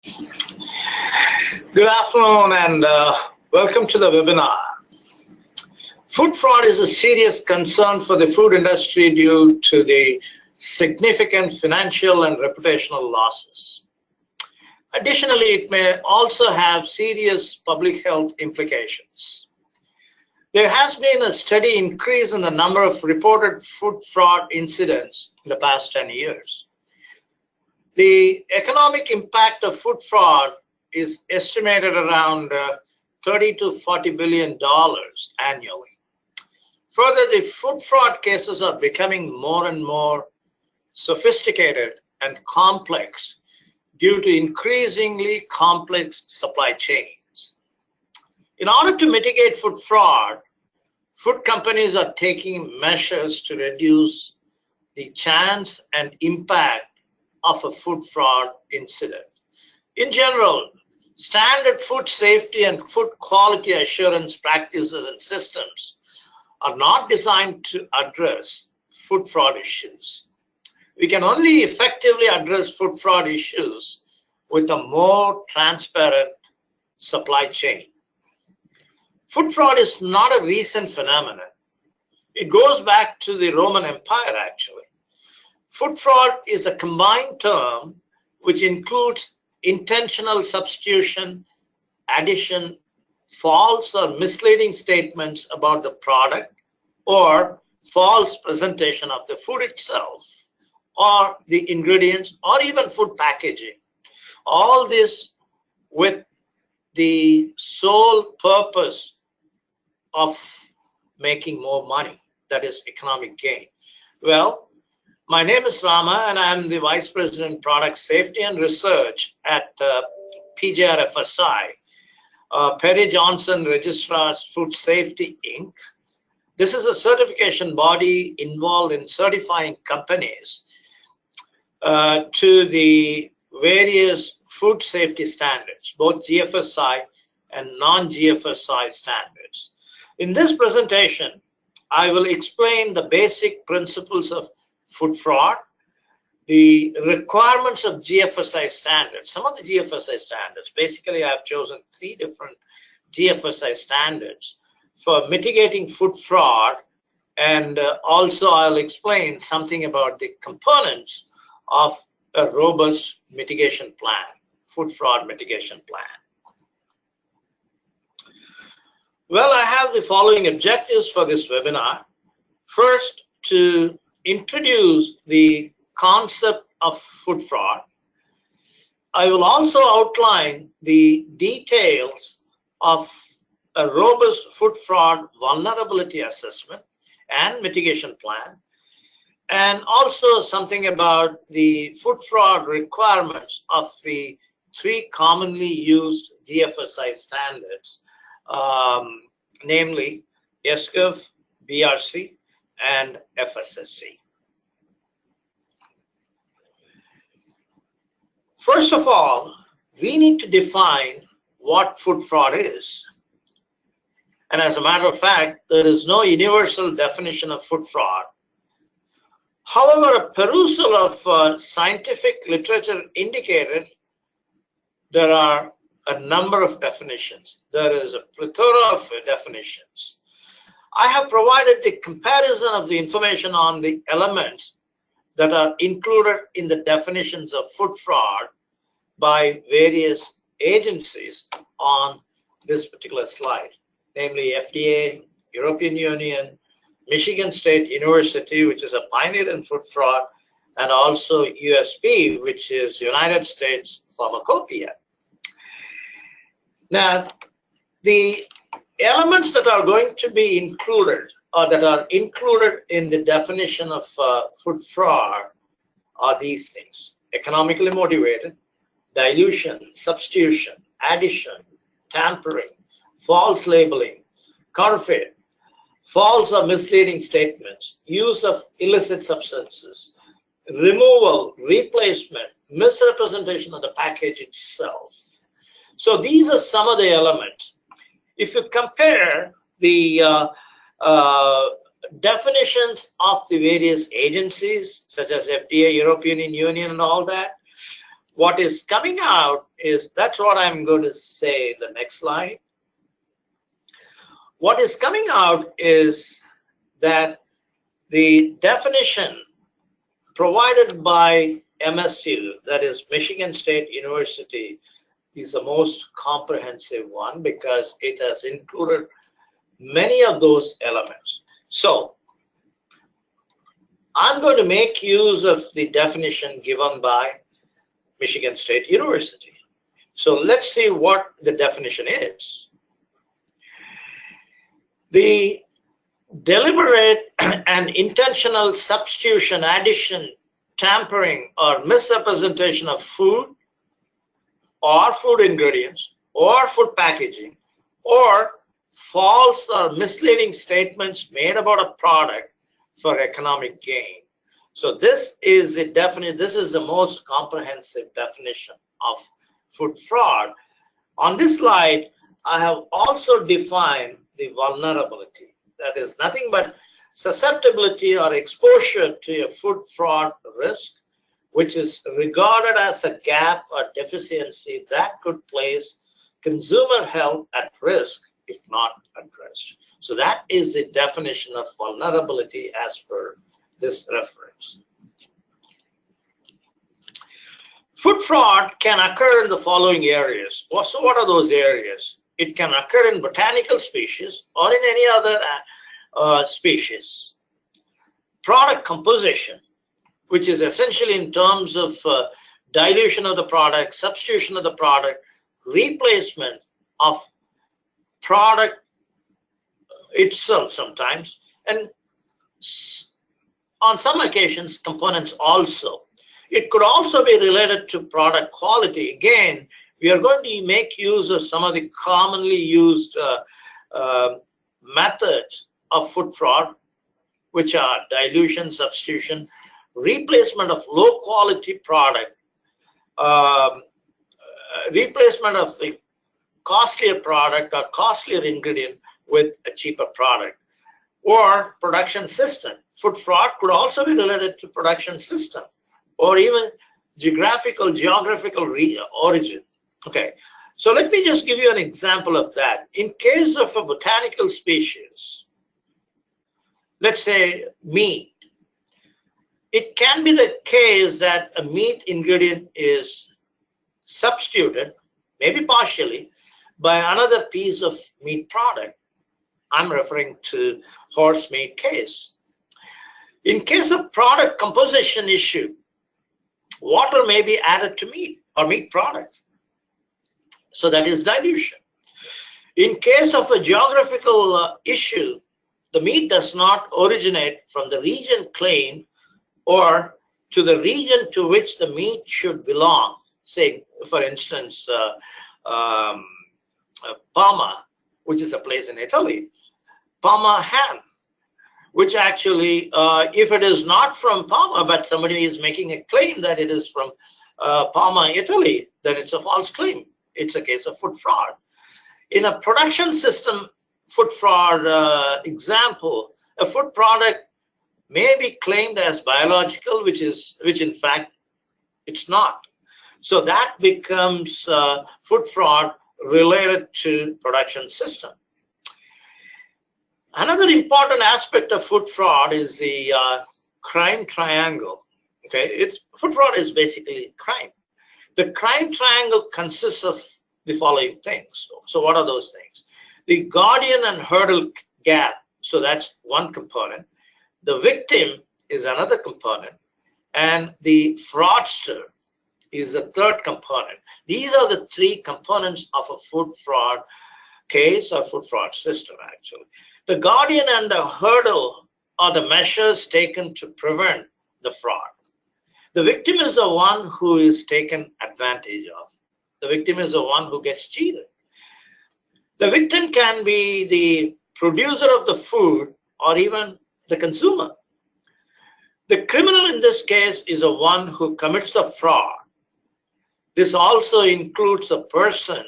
Good afternoon and welcome to the webinar. Food fraud is a serious concern for the food industry due to the significant financial and reputational losses. Additionally, it may also have serious public health implications. There has been a steady increase in the number of reported food fraud incidents in the past 10 years. The economic impact of food fraud is estimated around $30 to $40 billion annually. Further, the food fraud cases are becoming more and more sophisticated and complex due to increasingly complex supply chains. In order to mitigate food fraud, food companies are taking measures to reduce the chance and impact of a food fraud incident. In general, standard food safety and food quality assurance practices and systems are not designed to address food fraud issues. We can only effectively address food fraud issues with a more transparent supply chain. Food fraud is not a recent phenomenon. It goes back to the Roman Empire, actually. Food fraud is a combined term which includes intentional substitution, addition, false or misleading statements about the product, or false presentation of the food itself, or the ingredients, or even food packaging. All this with the sole purpose of making more money, that is economic gain. Well, my name is Rama, and I'm the Vice President, Product Safety and Research at PJRFSI, Perry Johnson Registrars Food Safety, Inc. This is a certification body involved in certifying companies to the various food safety standards, both Gfsi and non-Gfsi standards. In this presentation, I will explain the basic principles of food fraud, the requirements of Gfsi standards. Some of the Gfsi standards, basically I've chosen 3 different Gfsi standards for mitigating food fraud, and also I'll explain something about the components of a robust mitigation plan, food fraud mitigation plan. Well, I have the following objectives for this webinar. First, to introduce the concept of food fraud. I will also outline the details of a robust food fraud vulnerability assessment and mitigation plan, and also something about the food fraud requirements of the 3 commonly used Gfsi standards, namely SGF, BRC, and FSSC. First of all, we need to define what food fraud is. And as a matter of fact, there is no universal definition of food fraud. However, a perusal of scientific literature indicated there are a number of definitions. There is a plethora of definitions. I have provided the comparison of the information on the elements that are included in the definitions of food fraud by various agencies on this particular slide, namely FDA, European Union, Michigan State University, which is a pioneer in food fraud, and also USP, which is United States Pharmacopoeia. Now, the elements that are going to be included, or that are included in the definition of food fraud, are these things: economically motivated, dilution, substitution, addition, tampering, false labeling, counterfeit, false or misleading statements, use of illicit substances, removal, replacement, misrepresentation of the package itself. So these are some of the elements. If you compare the definitions of the various agencies, such as FDA, European Union, and all that, what is coming out is, that's what I'm going to say in the next slide. What is coming out is that the definition provided by MSU, that is Michigan State University, is the most comprehensive one because it has included many of those elements. So I'm going to make use of the definition given by Michigan State University. So let's see what the definition is. The deliberate and intentional substitution, addition, tampering, or misrepresentation of food or food ingredients or food packaging, or false or misleading statements made about a product for economic gain. So this is the definition. This is the most comprehensive definition of food fraud. On this slide, I have also defined the vulnerability. That is nothing but susceptibility or exposure to a food fraud risk, which is regarded as a gap or deficiency that could place consumer health at risk if not addressed. So that is the definition of vulnerability as per this reference. Food fraud can occur in the following areas. So what are those areas? It can occur in botanical species or in any other species. Product composition, which is essentially in terms of dilution of the product, substitution of the product, replacement of product itself sometimes, and on some occasions components also. It could also be related to product quality. Again, we are going to make use of some of the commonly used methods of food fraud, which are dilution, substitution, replacement of low quality product, replacement of the costlier product or costlier ingredient with a cheaper product, or production system. Food fraud could also be related to production system or even geographical origin. Okay, so let me just give you an example of that. In case of a botanical species, let's say meat, it can be the case that a meat ingredient is substituted, maybe partially, by another piece of meat product. I'm referring to horse meat case. In case of product composition issue, water may be added to meat or meat products. So that is dilution. In case of a geographical issue, the meat does not originate from the region claimed or to the region to which the meat should belong. Say, for instance, Parma, which is a place in Italy, Parma ham, which actually, if it is not from Parma, but somebody is making a claim that it is from Parma, Italy, then it's a false claim. It's a case of food fraud. In a production system food fraud example, a food product may be claimed as biological, which in fact it's not. So that becomes food fraud related to production system. Another important aspect of food fraud is the crime triangle. Okay, food fraud is basically crime. The crime triangle consists of the following things. So what are those things? The guardian and hurdle gap. So that's one component. The victim is another component, and the fraudster is a third component. These are the three components of a food fraud case or food fraud system, actually. The guardian and the hurdle are the measures taken to prevent the fraud. The victim is the one who is taken advantage of. The victim is the one who gets cheated. The victim can be the producer of the food or even the consumer. The criminal in this case is the one who commits the fraud. This also includes a person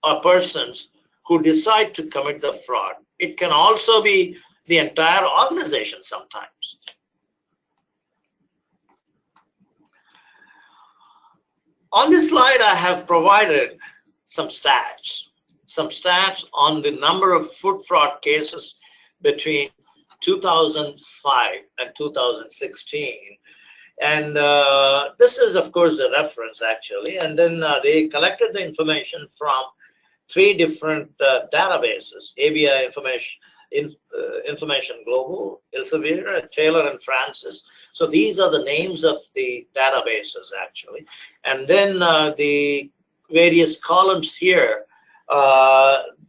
or persons who decide to commit the fraud. It can also be the entire organization sometimes. On this slide, I have provided some stats on the number of food fraud cases between 2005 and 2016. And this is, of course, a reference, actually. And then they collected the information from 3 different databases: ABI Information Global, Elsevier, Taylor and Francis. So these are the names of the databases, actually. And then the various columns here,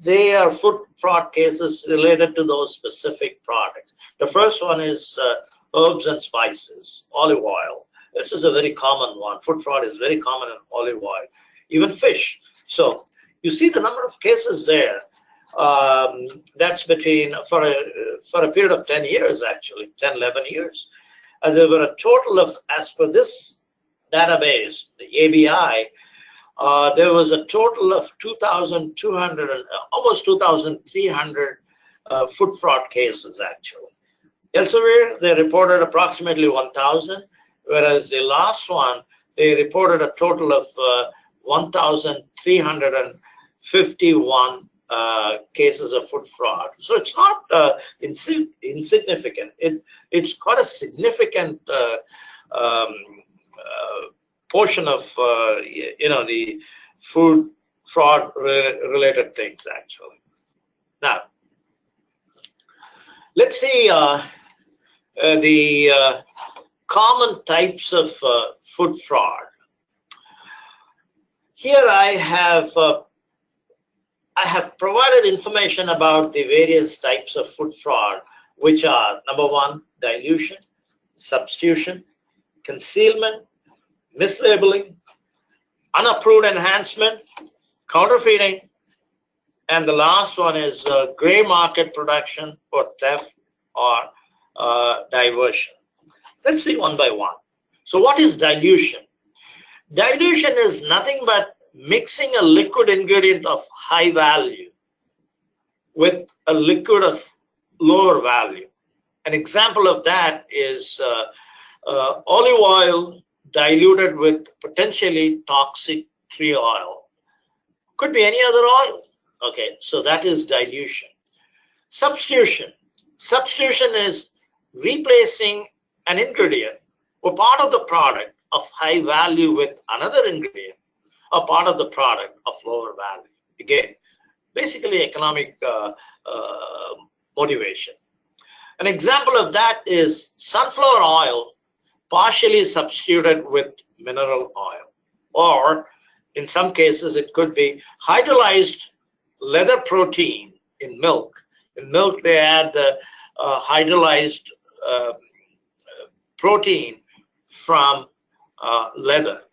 they are food fraud cases related to those specific products. The first one is herbs and spices, olive oil. This is a very common one. Food fraud is very common in olive oil, even fish. So you see the number of cases there. That's between, for a period of 10 years, actually, 10, 11 years. And there were a total of, as per this database, the ABI, there was a total of 2,200, almost 2,300 food fraud cases, actually. Elsewhere, they reported approximately 1,000, whereas the last one, they reported a total of 1,351 cases of food fraud. So it's not insignificant. It's quite a significant portion of the food fraud related things, actually. Now, let's see the common types of food fraud. Here I have provided information about the various types of food fraud, which are: number 1, dilution, substitution, concealment, mislabeling, unapproved enhancement, counterfeiting, and the last one is gray market production or theft or diversion. Let's see one by one. So what is dilution? Dilution is nothing but mixing a liquid ingredient of high value with a liquid of lower value. An example of that is olive oil diluted with potentially toxic tree oil. Could be any other oil. Okay, so that is dilution. Substitution. Substitution is replacing an ingredient or part of the product of high value with another ingredient or part of the product of lower value. Again, basically economic motivation. An example of that is sunflower oil partially substituted with mineral oil, or in some cases it could be hydrolyzed leather protein in milk. In milk they add the hydrolyzed protein from leather,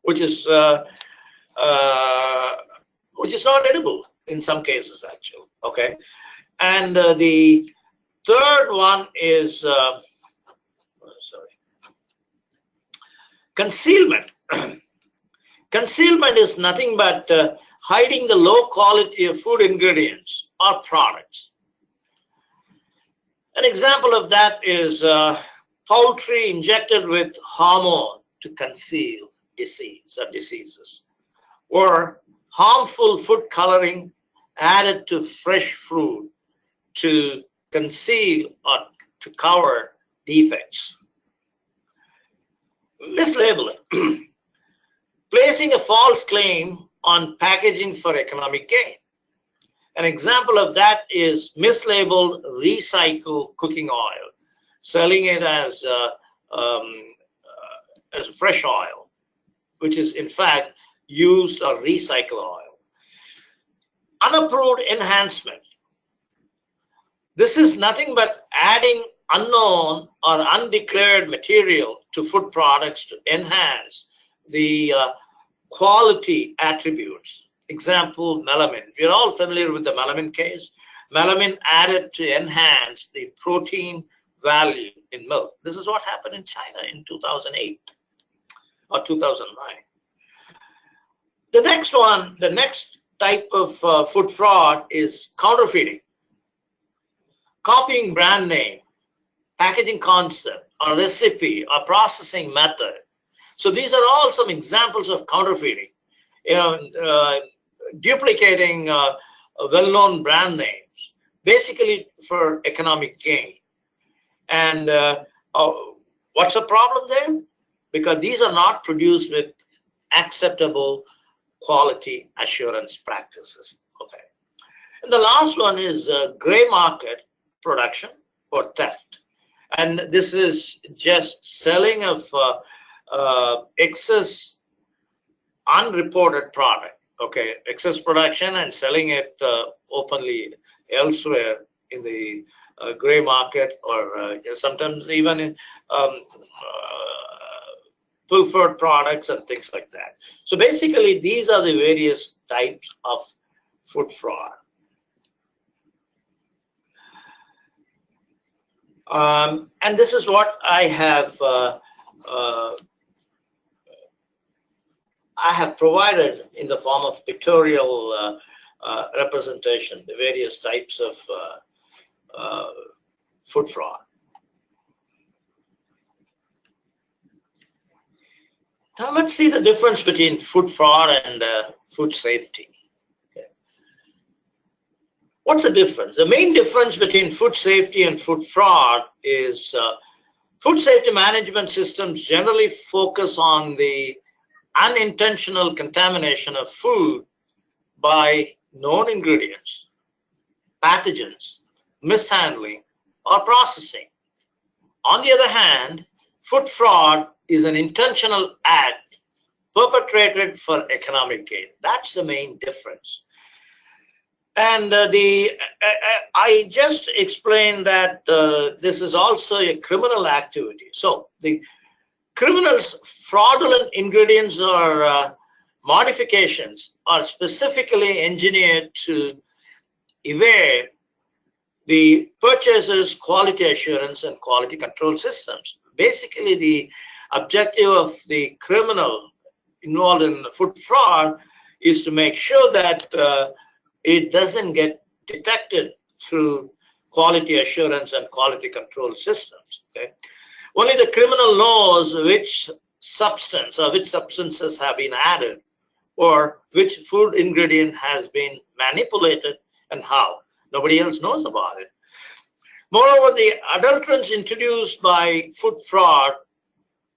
which is not edible in some cases, actually. Okay, and the third one is concealment. Concealment is nothing but hiding the low quality of food ingredients or products. An example of that is poultry injected with hormone to conceal disease or diseases, or harmful food coloring added to fresh fruit to conceal or to cover defects. Mislabeling. Placing a false claim on packaging for economic gain. An example of that is mislabeled recycled cooking oil, selling it as fresh oil, which is in fact used or recycled oil. Unapproved enhancement. This is nothing but adding unknown or undeclared material to food products to enhance the quality attributes. Example, melamine. We're all familiar with the melamine case. Melamine added to enhance the protein value in milk. This is what happened in China in 2008 or 2009. The next one, the next type of food fraud is counterfeiting. Copying brand name, packaging concept, or recipe, or processing method So these are all some examples of counterfeiting. Duplicating well-known brand names, basically for economic gain. And what's the problem there? Because these are not produced with acceptable quality assurance practices. Okay. And the last one is gray market production or theft. And this is just selling of excess unreported product. Okay, excess production and selling it openly elsewhere in the gray market, or sometimes even in pilfered products and things like that. So basically, these are the various types of food fraud. And this is what I have provided in the form of pictorial representation, the various types of food fraud. Now let's see the difference between food fraud and food safety. Okay. What's the difference? The main difference between food safety and food fraud is food safety management systems generally focus on the unintentional contamination of food by known ingredients, pathogens, mishandling, or processing. On the other hand, food fraud is an intentional act perpetrated for economic gain. That's the main difference. And I just explained that this is also a criminal activity. So the criminals' fraudulent ingredients or modifications are specifically engineered to evade the purchaser's quality assurance and quality control systems. Basically, the objective of the criminal involved in food fraud is to make sure that it doesn't get detected through quality assurance and quality control systems. Okay? Only the criminal knows which substance or which substances have been added, or which food ingredient has been manipulated and how. Nobody else knows about it. Moreover, the adulterants introduced by food fraud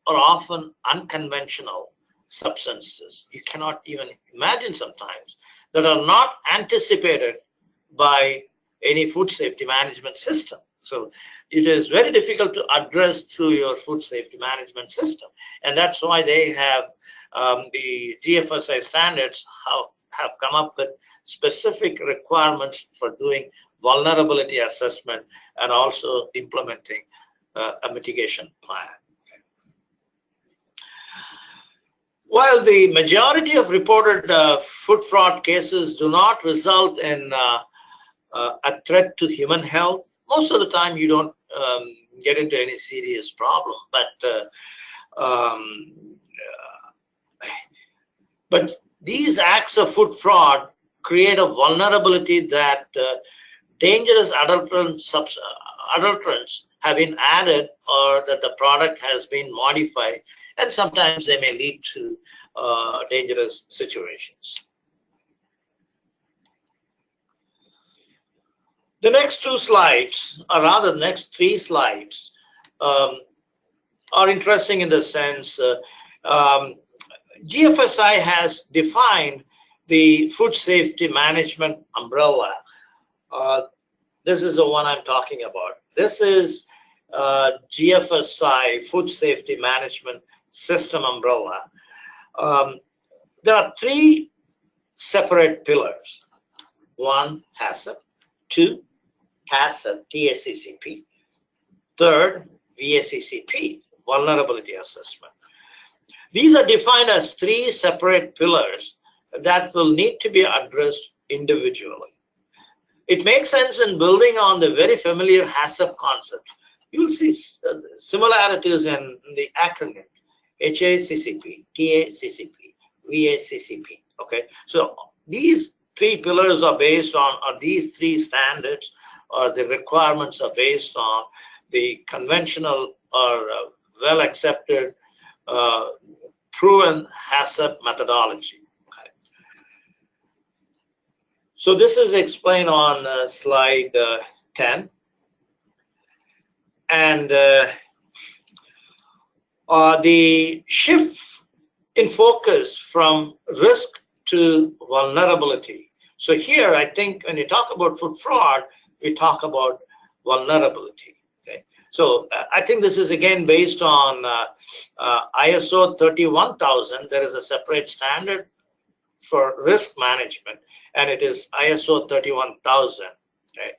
are often unconventional substances. You cannot even imagine sometimes, that are not anticipated by any food safety management system. So it is very difficult to address through your food safety management system. And that's why they have the Gfsi standards have come up with specific requirements for doing vulnerability assessment and also implementing a mitigation plan. While the majority of reported food fraud cases do not result in a threat to human health, most of the time you don't get into any serious problem. But these acts of food fraud create a vulnerability that dangerous adulterants have been added, or that the product has been modified, and sometimes they may lead to dangerous situations. The next two slides, or rather the next three slides, are interesting in the sense Gfsi has defined the food safety management umbrella. This is the one I'm talking about. This is Gfsi food safety management system umbrella. There are three separate pillars. One, HACCP. Two, TACCP, TACCP. Third, VACCP, vulnerability assessment. These are defined as three separate pillars that will need to be addressed individually. It makes sense in building on the very familiar HACCP concept. You will see similarities in the acronym HACCP, TACCP, VACCP. Okay, so these three pillars are based on, or these three standards or the requirements are based on the conventional or well accepted proven HACCP methodology. Okay. So this is explained on slide 10. And the shift in focus from risk to vulnerability. So here, I think when you talk about food fraud, we talk about vulnerability. Okay, so I think this is again based on ISO 31000. There is a separate standard for risk management, and it is ISO 31000. Okay.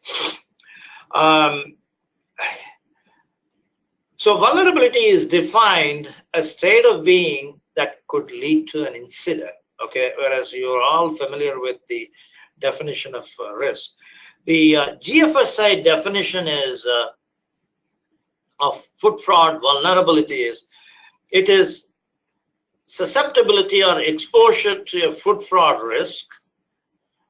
So vulnerability is defined a state of being that could lead to an incident. Okay, whereas you're all familiar with the definition of risk. The Gfsi definition is of food fraud vulnerability is it is susceptibility or exposure to a food fraud risk,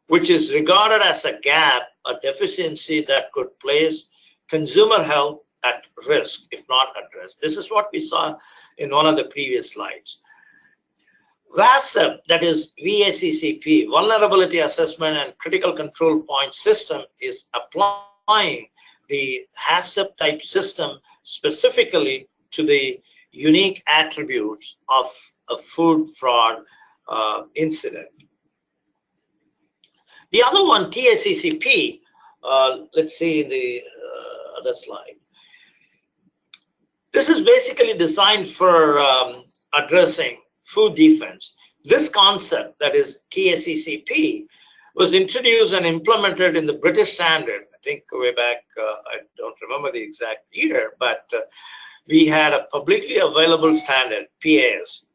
which is regarded as a gap, a deficiency that could place consumer health at risk, if not addressed. This is what we saw in one of the previous slides. VASCP, that is VACCP, Vulnerability Assessment and Critical Control Point System, is applying the HACCP type system specifically to the unique attributes of a food fraud incident. The other one, TACCP, let's see in the other slide. This is basically designed for addressing food defense. This concept, that is TACCP, was introduced and implemented in the British standard, I think way back, I don't remember the exact year, but we had a publicly available standard, PAS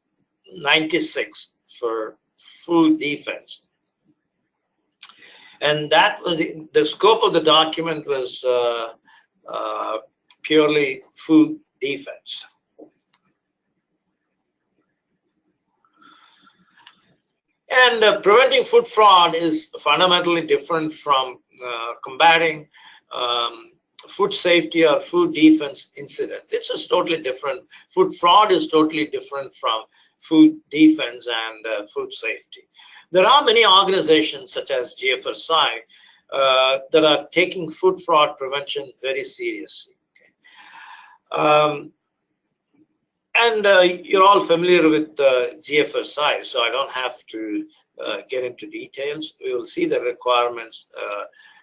96, for food defense. And that was the scope of the document was purely food defense. And preventing food fraud is fundamentally different from combating food safety or food defense incident. It's just totally different. Food fraud is totally different from food defense and food safety. There are many organizations such as Gfsi that are taking food fraud prevention very seriously. Okay. And you're all familiar with Gfsi, so I don't have to get into details. We will see the requirements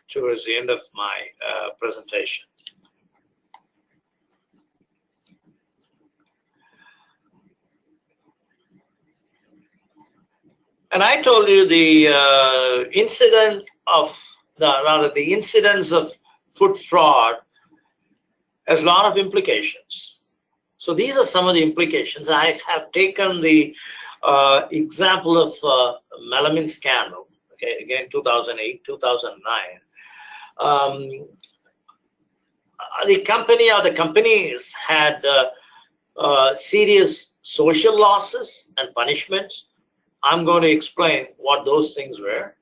towards the end of my presentation. And I told you the incidence of food fraud has a lot of implications. So these are some of the implications. I have taken the example of melamine scandal, okay, again 2008, 2009. The company or the companies had serious social losses and punishments. I'm going to explain what those things were.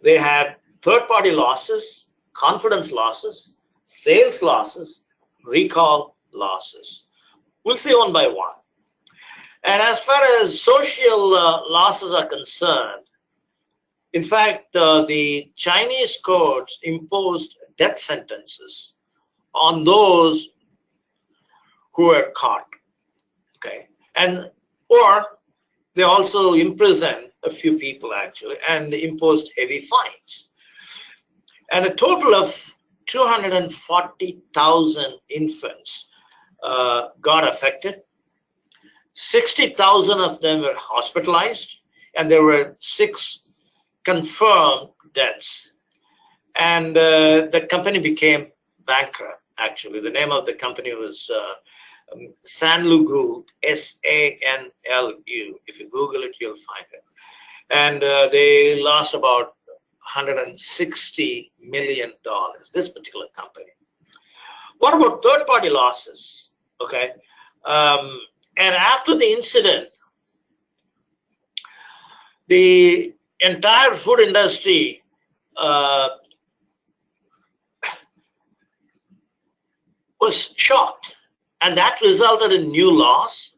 They had third-party losses, confidence losses, sales losses, recall losses. We'll see one by one. And as far as social losses are concerned, in fact, the Chinese courts imposed death sentences on those who were caught, okay? And or they also imprisoned a few people actually and imposed heavy fines. And a total of 240,000 infants got affected. 60,000 of them were hospitalized, and there were 6 confirmed deaths. And the company became bankrupt, actually. The name of the company was Sanlu Group, S-A-N-L-U. If you Google it, you'll find it. And they lost about $160 million, this particular company. What about third-party losses? Okay, and after the incident, the entire food industry was shocked, and that resulted in new laws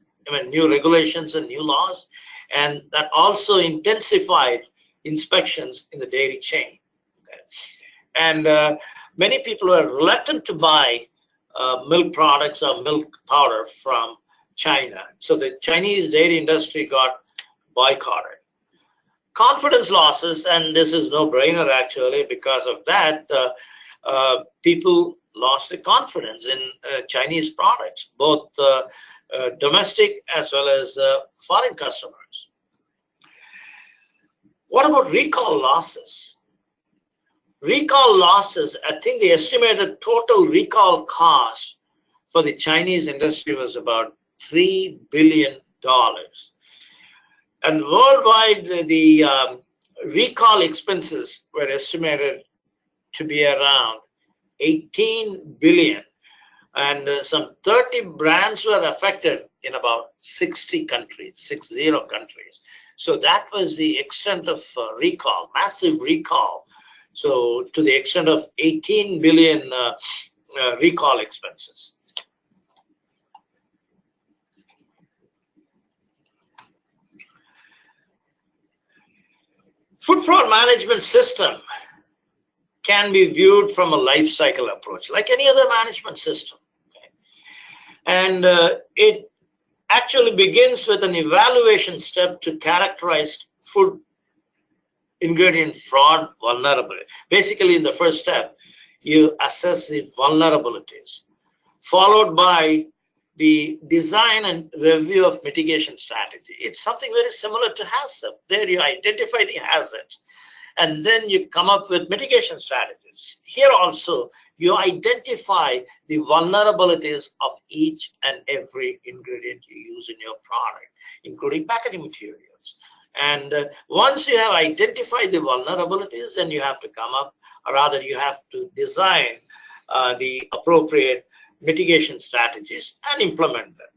new regulations and new laws, and that also intensified inspections in the dairy chain. Okay. And many people were reluctant to buy milk products or milk powder from China. So the Chinese dairy industry got boycotted. Confidence losses, and this is no brainer actually, because of that, people lost the confidence in Chinese products, both domestic as well as foreign customers. What about recall losses? Recall losses, I think the estimated total recall cost for the Chinese industry was about $3 billion. And worldwide, the recall expenses were estimated to be around 18 billion, and some 30 brands were affected in about 60 countries, 60 countries. So that was the extent of recall, massive recall. So to the extent of 18 billion recall expenses. Food fraud management system can be viewed from a life cycle approach, like any other management system. Okay? And it actually begins with an evaluation step to characterize food ingredient fraud vulnerability. Basically, in the first step, you assess the vulnerabilities, followed by the design and review of mitigation strategy. It's something very similar to hazard. There you identify the hazards, and then you come up with mitigation strategies. Here also, you identify the vulnerabilities of each and every ingredient you use in your product, including packaging materials. And once you have identified the vulnerabilities, then you have to come up, or rather you have to design the appropriate mitigation strategies and implement them.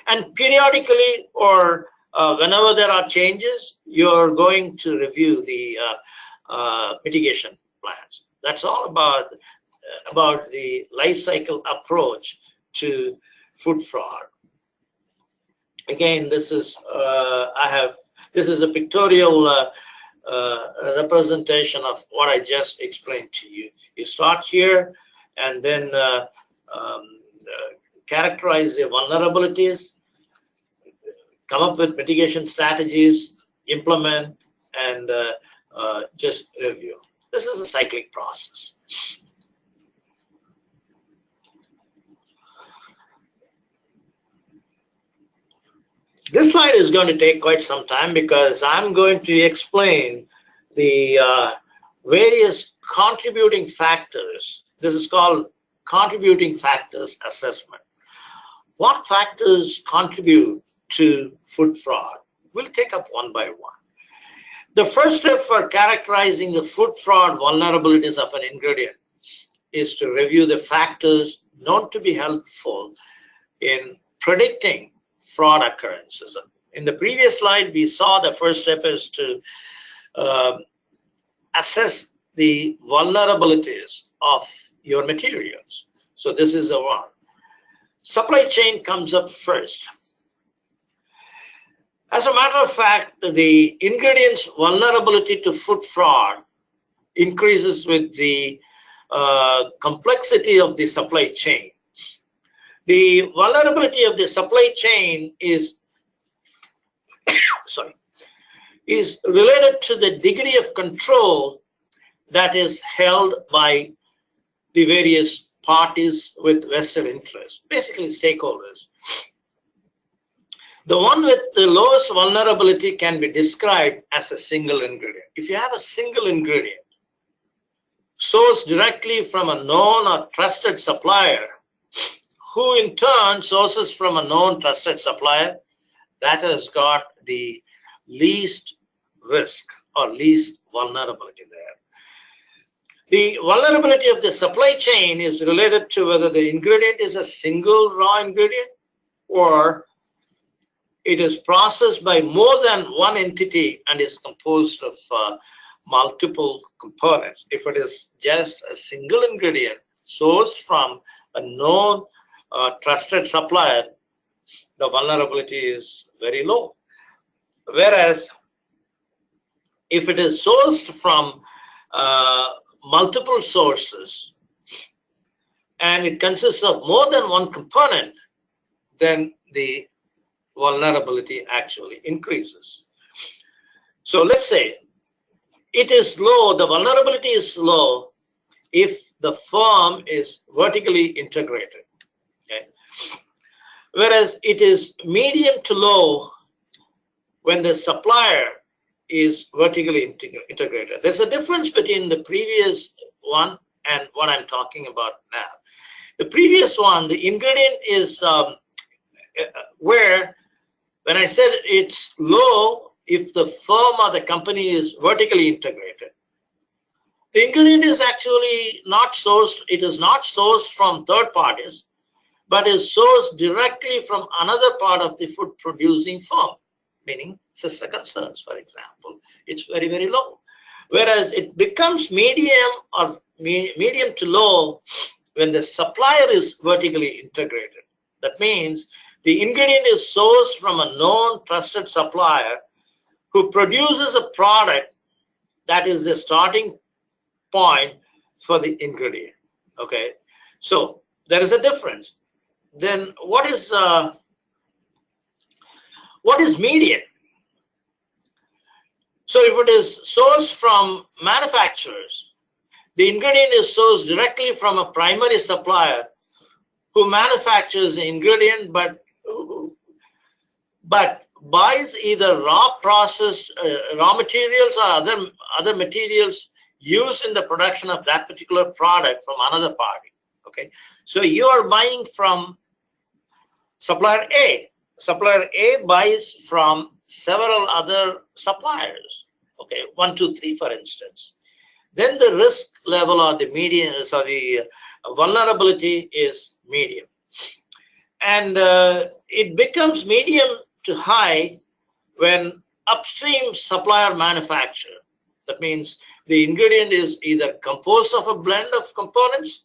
And periodically, or whenever there are changes, you're going to review the mitigation plans. That's all about the life cycle approach to food fraud. Again, this is this is a pictorial representation of what I just explained to you. You start here, and then characterize the vulnerabilities, come up with mitigation strategies, implement, and just review. This is a cyclic process. This slide is going to take quite some time because I'm going to explain the various contributing factors. This is called contributing factors assessment. What factors contribute to food fraud? We'll take up one by one. The first step for characterizing the food fraud vulnerabilities of an ingredient is to review the factors known to be helpful in predicting fraud occurrences. In the previous slide, we saw the first step is to assess the vulnerabilities of your materials. So this is the one. Supply chain comes up first. As a matter of fact, the ingredient's vulnerability to food fraud increases with the complexity of the supply chain. The vulnerability of the supply chain is is related to the degree of control that is held by the various parties with vested interest, basically stakeholders. The one with the lowest vulnerability can be described as a single ingredient. If you have a single ingredient sourced directly from a known or trusted supplier, who in turn sources from a known trusted supplier, that has got the least risk or least vulnerability there. The vulnerability of the supply chain is related to whether the ingredient is a single raw ingredient or it is processed by more than one entity and is composed of multiple components. If it is just a single ingredient sourced from a known trusted supplier, the vulnerability is very low. Whereas if it is sourced from multiple sources and it consists of more than one component, then the vulnerability actually increases. So let's say it is low, the vulnerability is low if the firm is vertically integrated. Okay? Whereas it is medium to low when the supplier is vertically integrated. There's a difference between the previous one and what I'm talking about now. The previous one, the ingredient is where, when I said it's low, if the firm or the company is vertically integrated, the ingredient is actually not sourced, it is not sourced from third parties, but is sourced directly from another part of the food producing firm, meaning sister concerns, for example. It's very, very low. Whereas it becomes medium or medium to low when the supplier is vertically integrated. That means the ingredient is sourced from a known trusted supplier who produces a product that is the starting point for the ingredient. Okay, so there is a difference. Then what is median? So if it is sourced from manufacturers, the ingredient is sourced directly from a primary supplier who manufactures the ingredient but buys either raw materials or other materials used in the production of that particular product from another party. Okay, so you are buying from supplier A. Supplier A buys from several other suppliers. Okay, 1, 2, 3, for instance. Then the risk level or the median, so the vulnerability is medium, and it becomes medium to high when upstream supplier manufacturer. That means the ingredient is either composed of a blend of components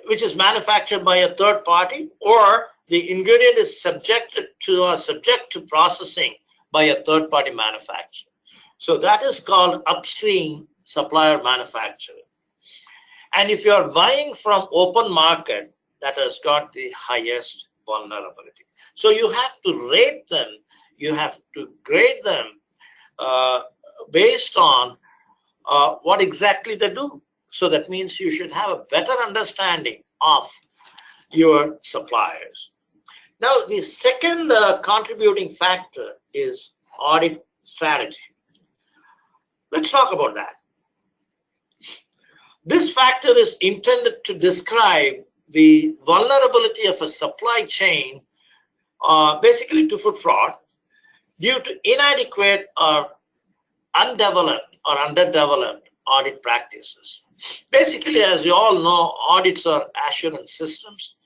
which is manufactured by a third party, or the ingredient is subject to processing by a third party manufacturer. So that is called upstream supplier manufacturer. And if you are buying from open market, that has got the highest vulnerability. So you have to rate them, you have to grade them based on what exactly they do. So that means you should have a better understanding of your suppliers. Now, the second contributing factor is audit strategy. Let's talk about that. This factor is intended to describe the vulnerability of a supply chain, basically to food fraud, due to inadequate or undeveloped or underdeveloped audit practices. Basically, as you all know, audits are assurance systems.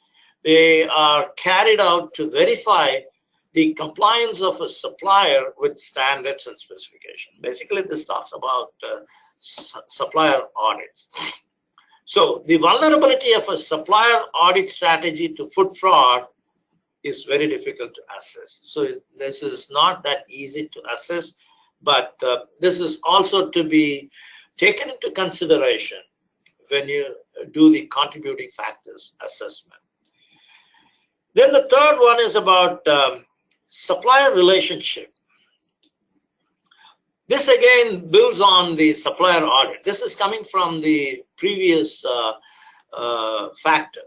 They are carried out to verify the compliance of a supplier with standards and specifications. Basically, this talks about supplier audits. So the vulnerability of a supplier audit strategy to food fraud is very difficult to assess. So this is not that easy to assess, but this is also to be taken into consideration when you do the contributing factors assessment. Then the third one is about supplier relationship. This again builds on the supplier audit. This is coming from the previous factor.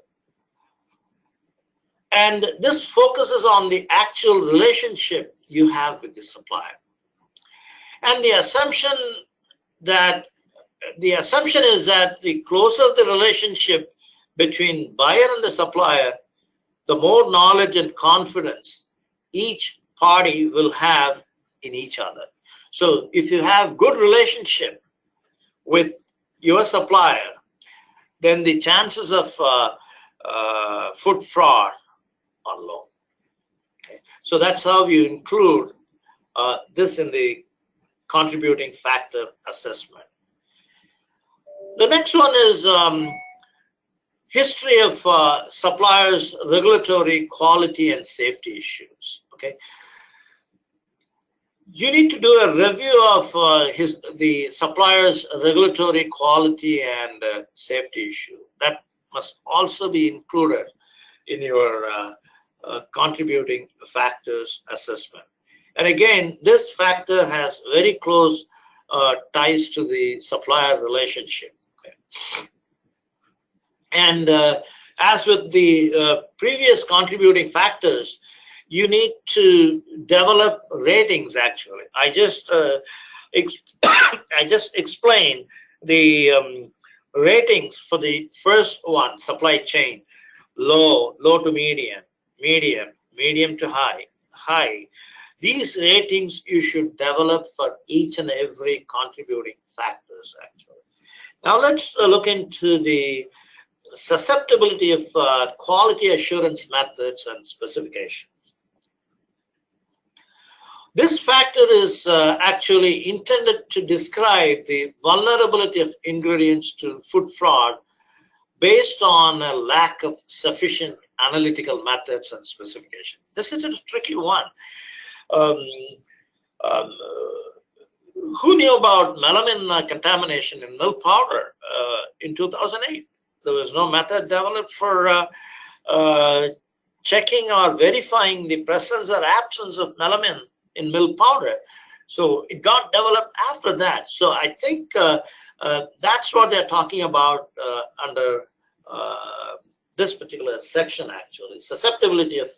And this focuses on the actual relationship you have with the supplier. And the assumption is that the closer the relationship between buyer and the supplier, the more knowledge and confidence each party will have in each other. So if you have good relationship with your supplier, then the chances of food fraud are low. Okay. So that's how you include this in the contributing factor assessment. The next one is history of suppliers' regulatory quality and safety issues. Okay, you need to do a review of the supplier's regulatory quality and safety issue. That must also be included in your contributing factors assessment. And again, this factor has very close ties to the supplier relationship. Okay. And as with the previous contributing factors, you need to develop ratings. Actually, I just explained the ratings for the first one: supply chain, low to medium, medium to high, high. These ratings you should develop for each and every contributing factors. Actually, now let's look into the susceptibility of quality assurance methods and specifications. This factor is actually intended to describe the vulnerability of ingredients to food fraud based on a lack of sufficient analytical methods and specification. This is a tricky one. Who knew about melamine contamination in milk powder in 2008? There was no method developed for checking or verifying the presence or absence of melamine in milk powder. So it got developed after that. So I think that's what they're talking about under this particular section, actually. Susceptibility of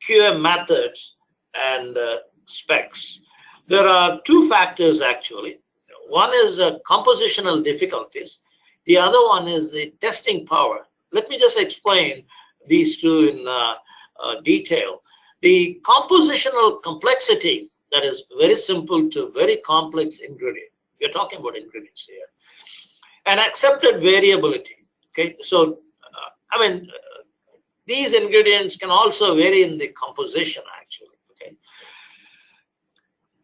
QM methods and specs. There are two factors, actually. One is compositional difficulties. The other one is the testing power. Let me just explain these two in detail. The compositional complexity, that is very simple to very complex ingredient. We're talking about ingredients here. And accepted variability. Okay, so I mean, these ingredients can also vary in the composition, actually. Okay,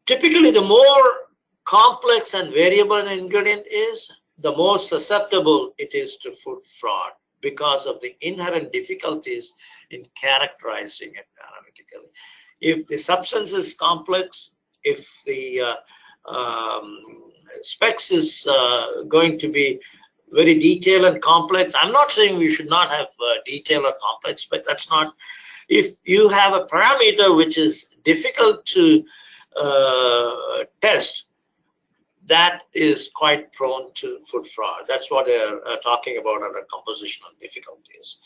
typically the more complex and variable an ingredient is, the more susceptible it is to food fraud because of the inherent difficulties in characterizing it analytically. If the substance is complex, if the specs is going to be very detailed and complex, I'm not saying we should not have detailed or complex, but that's not. If you have a parameter which is difficult to test, that is quite prone to food fraud. That's what they're talking about under compositional difficulties.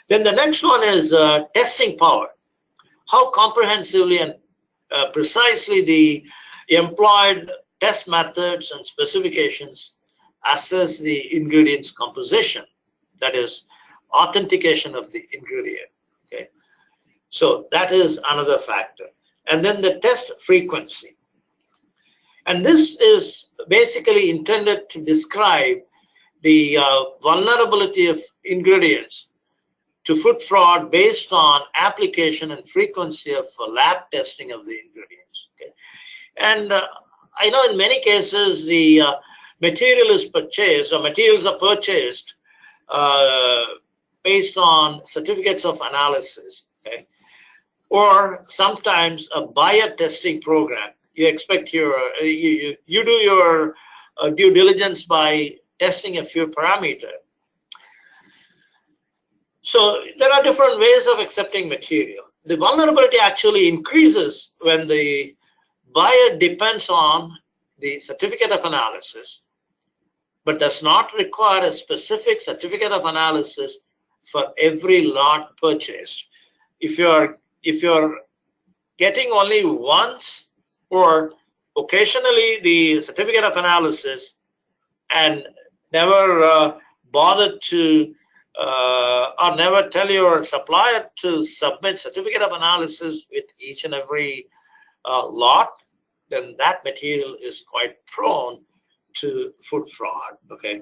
Then the next one is testing power. How comprehensively and precisely the employed test methods and specifications assess the ingredient's composition, that is authentication of the ingredient. Okay, so that is another factor. And then the test frequency. And this is basically intended to describe the vulnerability of ingredients to food fraud based on application and frequency of lab testing of the ingredients. Okay? And I know in many cases the material is purchased, or materials are purchased based on certificates of analysis. Okay? Or sometimes a buyer testing program. You expect your you do your due diligence by testing a few parameters. So there are different ways of accepting material. The vulnerability actually increases when the buyer depends on the certificate of analysis, but does not require a specific certificate of analysis for every lot purchased. If you're getting only once or occasionally the certificate of analysis and never bothered to or never tell your supplier to submit certificate of analysis with each and every lot, then that material is quite prone to food fraud. Okay,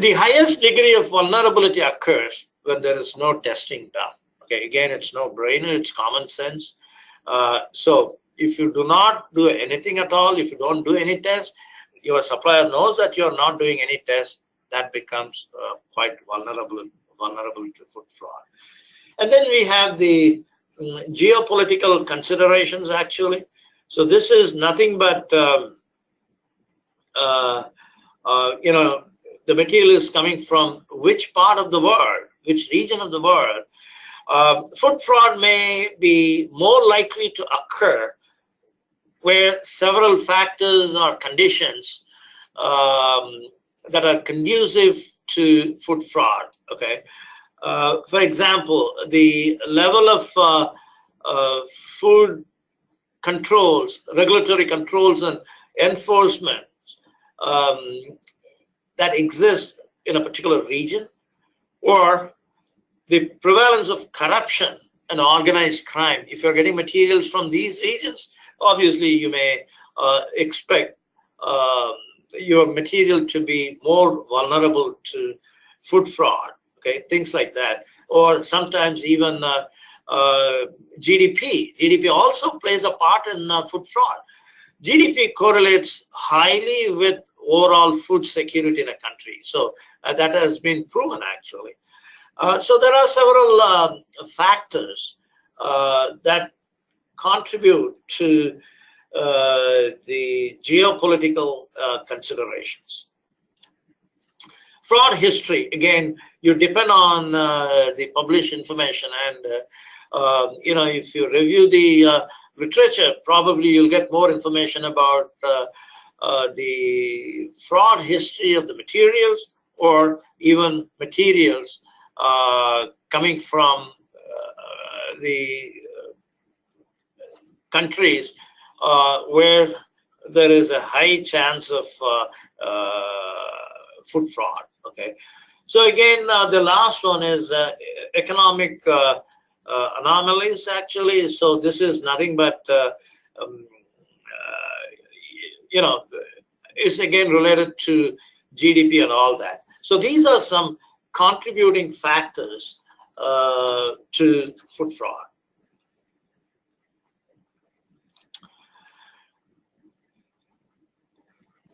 the highest degree of vulnerability occurs when there is no testing done. Okay, again, it's no brainer, it's common sense. So if you do not do anything at all, if you don't do any test, your supplier knows that you're not doing any test, that becomes quite vulnerable to food fraud. And then we have the geopolitical considerations actually. So this is nothing but the material is coming from which part of the world, which region of the world. Food fraud may be more likely to occur where several factors or conditions that are conducive to food fraud. Okay, for example, the level of food controls, regulatory controls, and enforcement that exist in a particular region, or the prevalence of corruption and organized crime. If you're getting materials from these regions, obviously you may expect your material to be more vulnerable to food fraud. Okay, things like that, or sometimes even GDP. GDP also plays a part in food fraud. GDP correlates highly with overall food security in a country. So that has been proven actually. So there are several factors that contribute to the geopolitical considerations. Fraud history, again, you depend on the published information, and if you review the literature, probably you'll get more information about the fraud history of the materials, or even materials coming from the countries where there is a high chance of food fraud. Okay, so again, the last one is economic anomalies actually. So this is nothing but it's again related to GDP and all that. So these are some contributing factors to food fraud.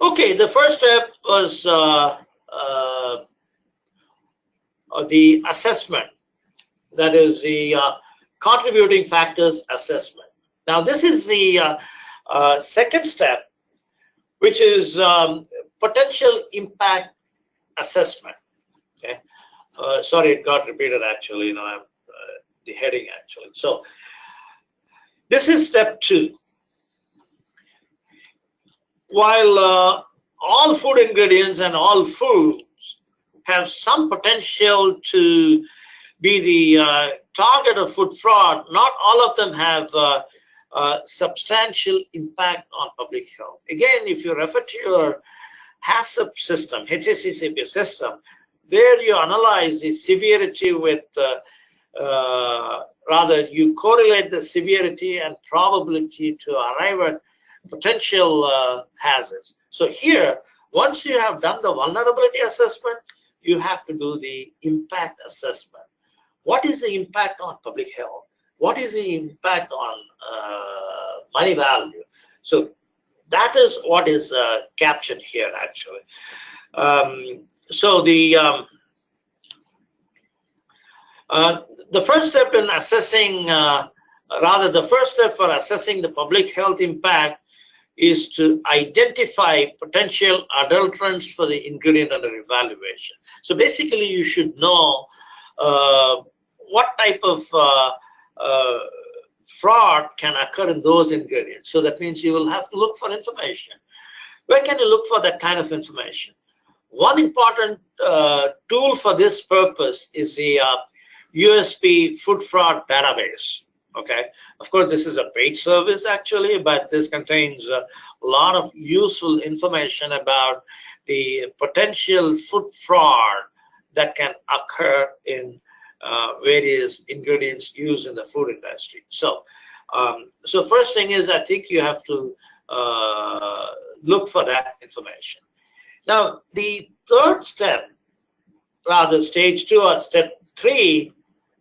Okay, the first step was the assessment. That is the contributing factors assessment. Now this is the second step, which is potential impact assessment. Okay, sorry, it got repeated actually. The heading actually. So this is step 2. While all food ingredients and all foods have some potential to be the target of food fraud, not all of them have substantial impact on public health. Again, if you refer to your HACCP system, HACCP system, there you analyze the severity with, rather you correlate the severity and probability to arrive at potential hazards. So here, once you have done the vulnerability assessment, you have to do the impact assessment. What is the impact on public health? What is the impact on money value? So that is what is captured here actually. So the first step in assessing, the first step for assessing the public health impact is to identify potential adulterants for the ingredient under evaluation. So basically, you should know what type of fraud can occur in those ingredients. So that means you will have to look for information. Where can you look for that kind of information? One important tool for this purpose is the USP Food Fraud Database. Okay, of course, this is a paid service actually, but this contains a lot of useful information about the potential food fraud that can occur in various ingredients used in the food industry. So, so first thing is, I think you have to look for that information. Now, the third step, rather stage 2 or step 3,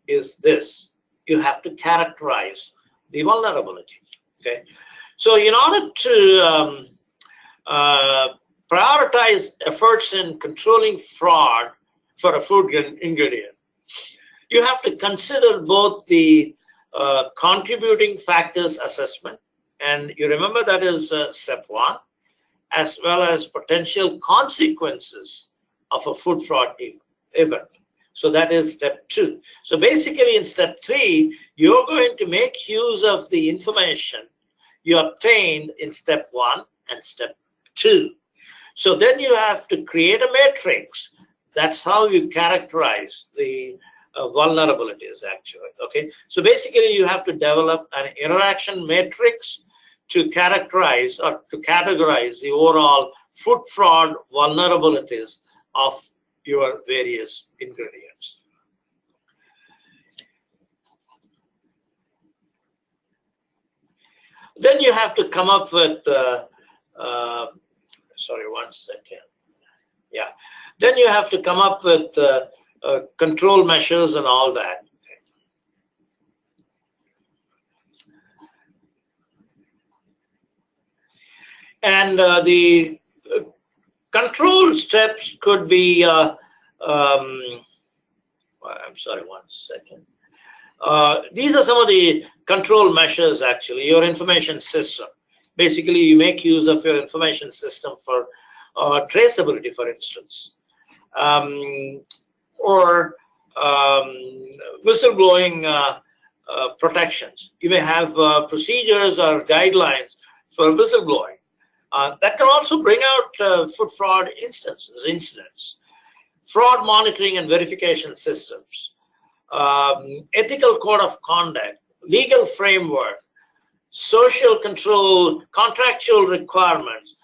is this. You have to characterize the vulnerability. Okay, so in order to prioritize efforts in controlling fraud for a food ingredient, you have to consider both the contributing factors assessment, and you remember that is step 1, as well as potential consequences of a food fraud event. So that is step 2. So basically in step 3, you're going to make use of the information you obtained in step 1 and step 2. So then you have to create a matrix. That's how you characterize the vulnerabilities actually, okay? So basically you have to develop an interaction matrix to characterize or to categorize the overall food fraud vulnerabilities of your various ingredients. Then you have to come up with, sorry, one second. Yeah. Then you have to come up with control measures and all that. And the control steps could be, I'm sorry, one second. These are some of the control measures actually, your information system. Basically, you make use of your information system for traceability, for instance, or whistleblowing protections. You may have procedures or guidelines for whistleblowing. That can also bring out food fraud incidents. Fraud monitoring and verification systems, ethical code of conduct, legal framework, social control, contractual requirements,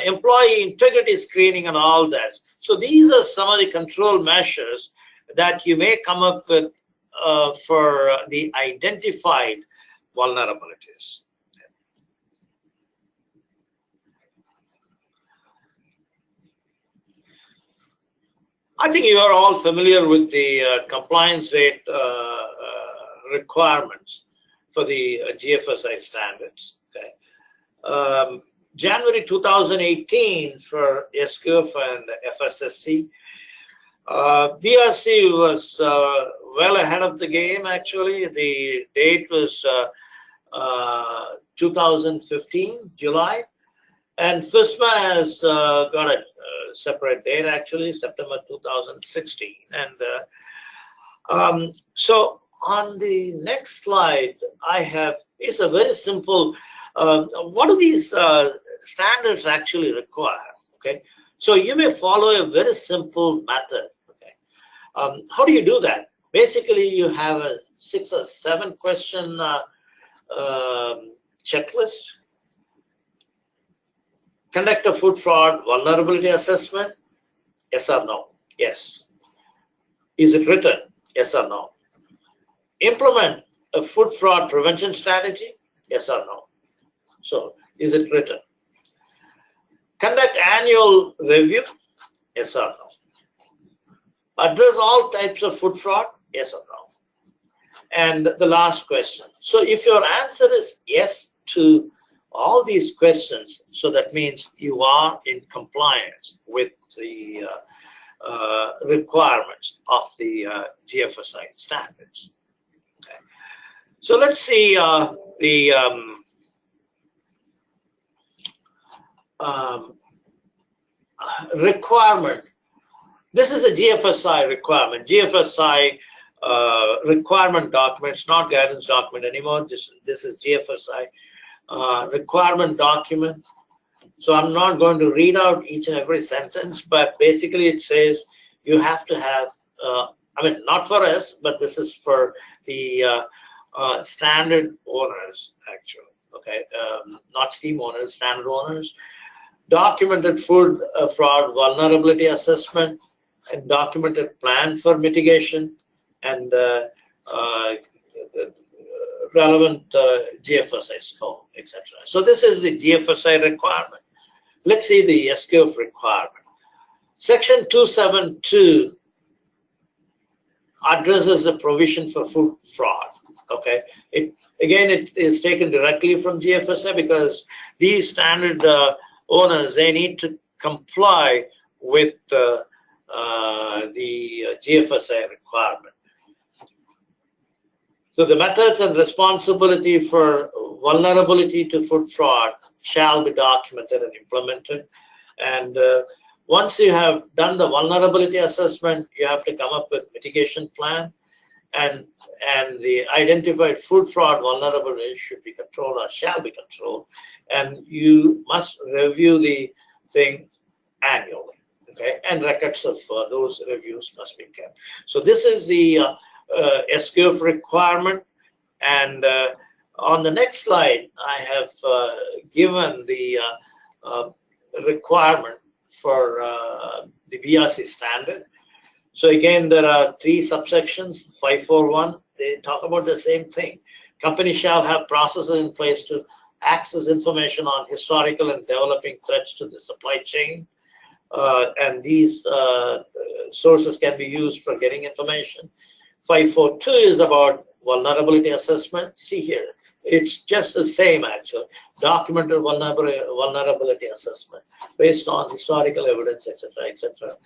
employee integrity screening and all that. So these are some of the control measures that you may come up with for the identified vulnerabilities. I think you are all familiar with the compliance rate requirements for the Gfsi standards. Okay. January 2018 for SQF and FSSC. BRC was well ahead of the game actually. The date was 2015, July. And FISMA has got a separate date actually, September 2016. And so on the next slide, I have, it's a very simple, what do these standards actually require? Okay, so you may follow a very simple method. Okay, how do you do that? Basically, you have a 6 or 7 question checklist. Conduct a food fraud vulnerability assessment. Yes or no? Yes. Is it written? Yes or no? Implement a food fraud prevention strategy. Yes or no? So, is it written? Conduct annual review. Yes or no? Address all types of food fraud. Yes or no? And the last question. So, if your answer is yes to all these questions, so that means you are in compliance with the requirements of the Gfsi standards. Okay. So let's see the requirement. This is a Gfsi requirement. Gfsi requirement document. It's not guidance document anymore. This is Gfsi. Requirement document. So I'm not going to read out each and every sentence, but basically it says you have to have, I mean, not for us, but this is for the standard owners, actually, okay, not scheme owners, standard owners. Documented food fraud vulnerability assessment, and documented plan for mitigation, and relevant Gfsi scope, etc. So this is the Gfsi requirement. Let's see the SQF requirement. Section 272 addresses the provision for food fraud. Okay, it is taken directly from Gfsi because these standard owners, they need to comply with the Gfsi requirement. So the methods and responsibility for vulnerability to food fraud shall be documented and implemented. And once you have done the vulnerability assessment, you have to come up with mitigation plan, and the identified food fraud vulnerability should be controlled or shall be controlled, and you must review the thing annually, okay? And records of those reviews must be kept. So this is the SQF requirement, and on the next slide, I have given the requirement for the VRC standard. So again, there are 3 subsections, 541. They talk about the same thing. Companies shall have processes in place to access information on historical and developing threats to the supply chain. And these sources can be used for getting information. 542 is about vulnerability assessment. See here, it's just the same actually. Documented vulnerability assessment based on historical evidence, etc., etc.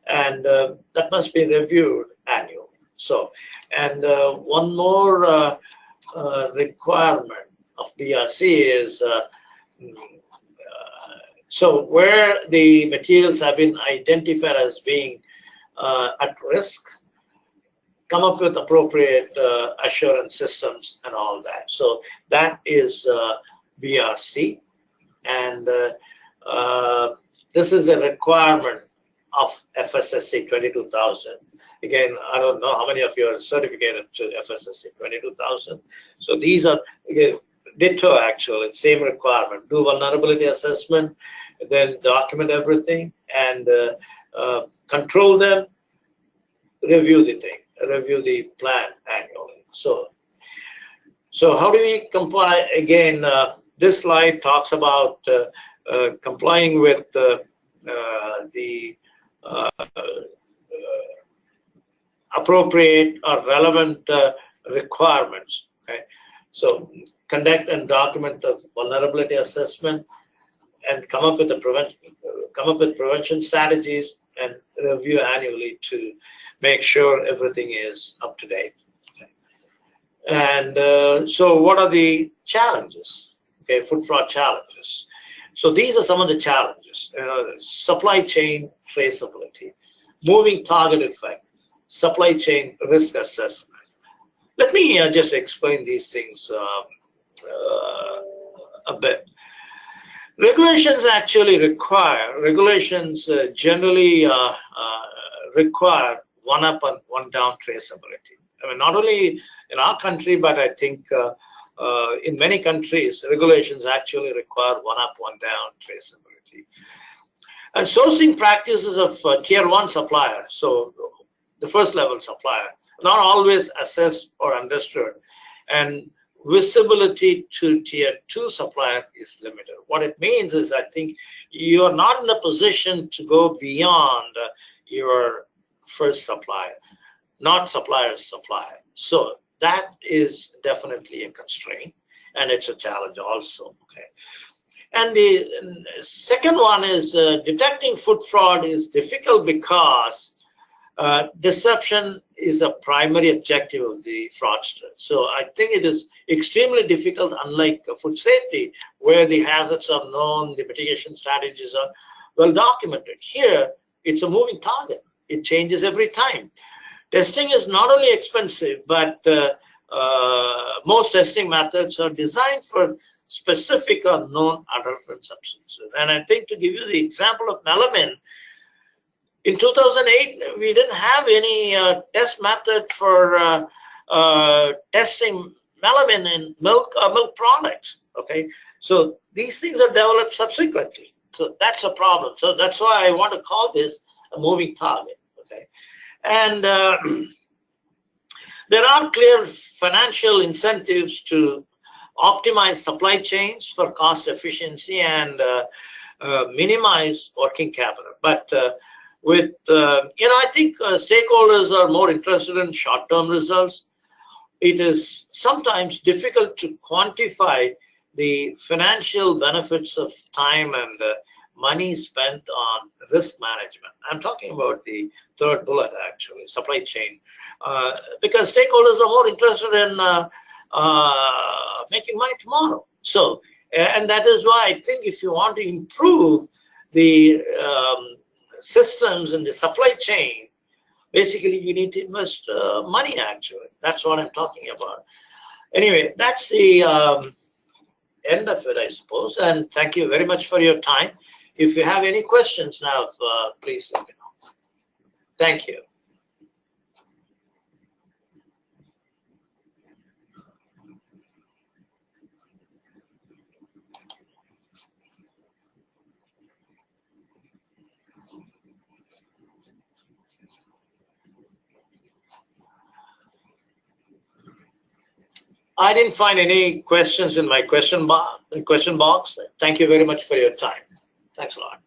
And that must be reviewed annually. So, and one more requirement of BRC is so where the materials have been identified as being at risk, come up with appropriate assurance systems and all that. So that is BRC, and this is a requirement of FSSC 22000. Again, I don't know how many of you are certificated to FSSC 22000. So these are, again, ditto actually, same requirement. Do vulnerability assessment, then document everything, and control them, review the thing, review the plan annually. So how do we comply? Again, this slide talks about complying with the appropriate or relevant requirements. Okay, so conduct and document a vulnerability assessment, and come up with prevention strategies, and review annually to make sure everything is up to date. Okay. And so what are the challenges? Okay, food fraud challenges. So these are some of the challenges: supply chain traceability, moving target effect, supply chain risk assessment. Let me just explain these things a bit. Regulations actually require, generally require one up and one down traceability. I mean, not only in our country, but I think in many countries, regulations actually require one up, one down traceability. And sourcing practices of tier 1 supplier, so the first level supplier, not always assessed or understood, and visibility to tier 2 supplier is limited. What it means is, I think you're not in a position to go beyond your first supplier, not supplier's supplier. So that is definitely a constraint, and it's a challenge also. Okay. And the second one is detecting food fraud is difficult because deception is a primary objective of the fraudster. So I think it is extremely difficult, unlike food safety, where the hazards are known, the mitigation strategies are well documented. Here, it's a moving target. It changes every time. Testing is not only expensive, but most testing methods are designed for specific or known adulterant substances. And I think, to give you the example of melamine, in 2008, we didn't have any test method for testing melamine in milk or milk products. Okay, so these things are developed subsequently. So that's a problem. So that's why I want to call this a moving target. Okay, and there are clear financial incentives to optimize supply chains for cost efficiency and minimize working capital. But with I think stakeholders are more interested in short-term results. It is sometimes difficult to quantify the financial benefits of time and money spent on risk management. I'm talking about the third bullet, actually, supply chain, because stakeholders are more interested in making money tomorrow. So, and that is why I think if you want to improve the systems in the supply chain, basically you need to invest money, actually. That's what I'm talking about. Anyway, that's the end of it, I suppose. And thank you very much for your time. If you have any questions now, please let me know. Thank you. I didn't find any questions in my question box. Thank you very much for your time. Thanks a lot.